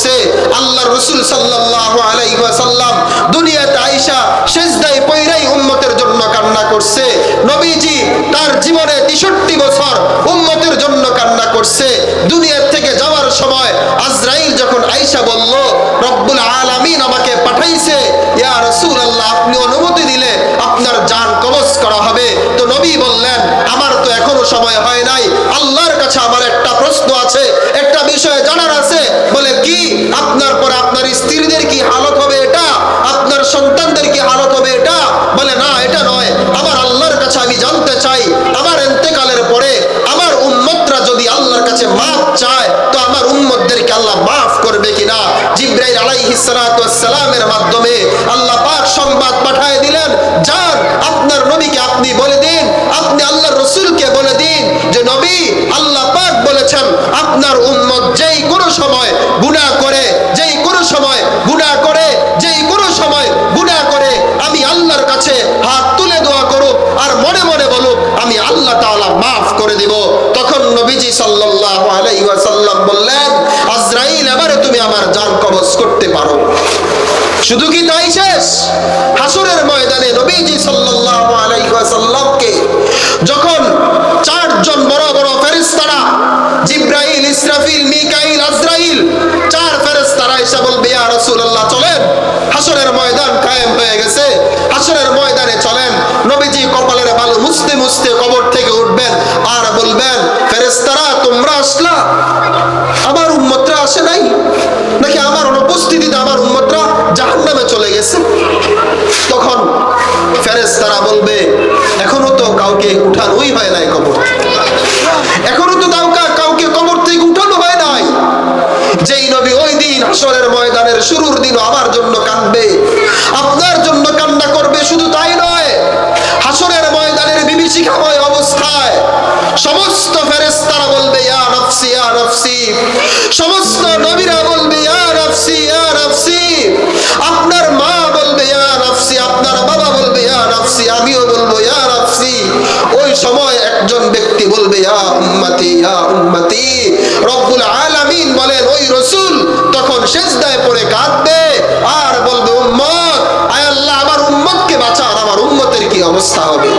করছে। আল্লাহর রাসূল সাল্লাল্লাহু আলাইহি ওয়াসাল্লাম দুনিয়াতে আয়েশা সিজদায় পড়েই উম্মতের জন্য কান্না করছে। নবীজি তার জীবনে 63 বছর উম্মতের জন্য কান্না করছে। দুনিয়া থেকে যাওয়ার সময় আজরাইল যখন আয়েশা বলল রব্বুল আলামিন আমাকে পাঠাইছে, ইয়া রাসূলুল্লাহ আপনি অনুমতি দিলে আপনার জান কবজ করা হবে। তো নবী বললেন আমার তো এখনো সময় হয় নাই, আল্লাহর কাছে আমার একটা প্রশ্ন আছে, একটা বিষয় জানার আছে। বলে কি? আপনার পরে আপনার স্ত্রীদের কি হালত হবে এটা? আপনার সন্তানদের কি হালত হবে এটা? বলে না এটা নয়, আমার আল্লাহর কাছে আমি জানতে চাই আমার ইন্তেকালের পরে আমার উম্মতরা যদি আল্লাহর কাছে মাফ চায় তো আমার উম্মতদেরকে আল্লাহ মাফ করবে কিনা। জিবরাইল আলাইহিস সালাতু ওয়াস সালামের মাধ্যমে আল্লাহ পাক সংবাদ পাঠিয়ে দিলেন, যান আপনার নবীকে আপনি বলে দিন, আপনি আল্লাহর রাসূলকে বলে দিন যে নবী আল্লাহ পাক বলেছেন আপনার উম্মত যেই কোনো সময় গুনাহ করে, যেই কোনো সময় গুনাহ করে, যেই কোনো সময় গুনাহ করে আমি আল্লাহর কাছে হাত তুলে দোয়া করুক আর মনে মনে বলুক আমি আল্লাহ তাআলা মাফ করে দিব। তখন নবীজি সাল্লাল্লাহু আলাইহি ওয়াসাল্লাম বললেন আজরাইল এবারে তুমি আমার জান কবজ করতে পারো। শুধু কি তাই শেষ? হাসরের ময়দানে নবীজি সাল্লাল্লাহু আলাইহি ওয়াসাল্লামকে যখন চারজন বড় বড় ফেরেশতারা জিবরাইল, ইসরাফিল, মিকাইল, আজরাইল, চার ফেরেশতারা এসে বলবে ইয়া রাসূলুল্লাহ চলেন, হাসরের ময়দান কায়েম হয়ে গেছে, হাসরের ময়দানে চলেন। নবীজি কপালের বালু মুছতে মুছতে কবর থেকে উঠবেন আর বলবেন ফেরেশতারা তোমরা আসলা, আমার উম্মতরা আসে নাই নাকি আমার অনুপস্থিতিতে আমার উম্মতরা জাহান্নামে চলে গেছে? তখন ফেরেশতারা বলবে এখনো তো কাউকে উঠানোই হয় নাই কবর, এখনো তো কাউকে কবর থেকে উঠানো হয় নাই। যেই নবী ওই দিন হাসরের ময়দানের শুরুর দিন আমার জন্য কাঁদবে, আপনার জন্য কান্না করবে, শুধু তাই নয় হাসরের ময়দানের বিভীষিকাময় অবস্থায় সমস্ত ফেরেশতারা বলবে ইয়া নাফসি ইয়া নাফসি, সমস্ত নবীরা বলবে ইয়া নাফসি ইয়া নাফসি, আপনার মা বলবে ইয়া নাফসি, আপনার বাবা বলবে ইয়া নাফসি, আমিও বলবো ইয়া নাফসি। ওই সময় একজন ব্যক্তি বলবে ইয়া উম্মতি ইয়া উম্মতি। রব্বুল আলামিন বলেন ওই রাসূল তখন সিজদায় পড়ে কাঁদবে আর বলবে উম্মত, আয় আল্লাহ আমার উম্মতকে বাঁচান, আমার উম্মতের কি অবস্থা হবে।